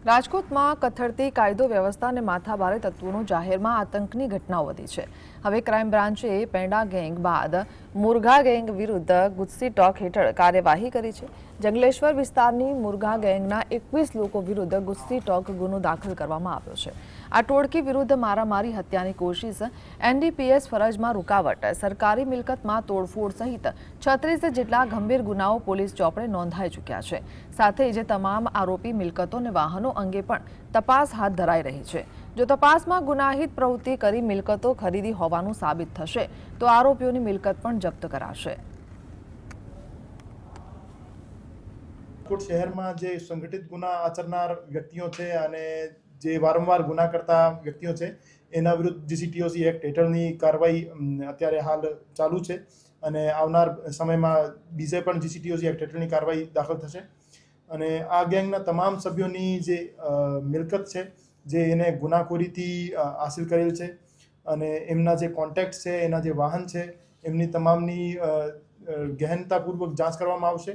રાજકોટમાં કથળતી કાયદો વ્યવસ્થા અને માથાભારે તત્વોનો જાહેરમાં આતંકની ઘટનાઓ વધી છે। હવે ક્રાઇમ બ્રાન્ચે પેંડા ગેંગ બાદ મુરઘા ગેંગ વિરુદ્ધ ગુસ્સી ટોક હેઠળ કાર્યવાહી કરી છે। જંગલેશ્વર વિસ્તારની મુરઘા ગેંગના 21 લોકો વિરુદ્ધ ગુસ્સી ટોક ગુનો દાખલ કરવામાં આવ્યો છે। આ ટોળકી વિરુદ્ધ મારામારી, હત્યાની કોશિશ, એનડીપીએસ ફરજમાં રૂકાવટ, સરકારી મિલકતમાં તોડફોડ સહિત 36 જેટલા ગંભીર ગુનાઓ પોલીસ ચોપડે નોંધાઈ ચૂક્યા છે। સાથે જ તમામ આરોપી મિલકતો અને વાહનો અંગે પણ તપાસ હાથ ધરાઈ રહી છે। જો તપાસમાં ગુનાહિત પ્રવૃત્તિ કરી મિલકતો ખરીદી હોવાનું સાબિત થશે તો આરોપીઓની મિલકત પણ જપ્ત કરાશે। રાજકોટ શહેરમાં જે સંગઠિત ગુના આચરનાર વ્યક્તિઓ છે અને જે વારંવાર ગુના કરતા વ્યક્તિઓ છે એના વિરુદ્ધ જીસીટીઓસી એક્ટ હેઠળની કાર્યવાહી અત્યારે હાલ ચાલુ છે અને આવનાર સમયમાં બીજે પણ જીસીટીઓસી એક્ટ હેઠળની કાર્યવાહી દાખલ થશે અને આ ગેંગના તમામ સભ્યોની જે મિલકત છે જે એને ગુનાખોરીથી હાસિલ કરેલ છે અને એમના જે કોન્ટેક્ટ છે, એના જે વાહન છે, એમની તમામની ગહેનતાપૂર્વક જાંચ કરવામાં આવશે।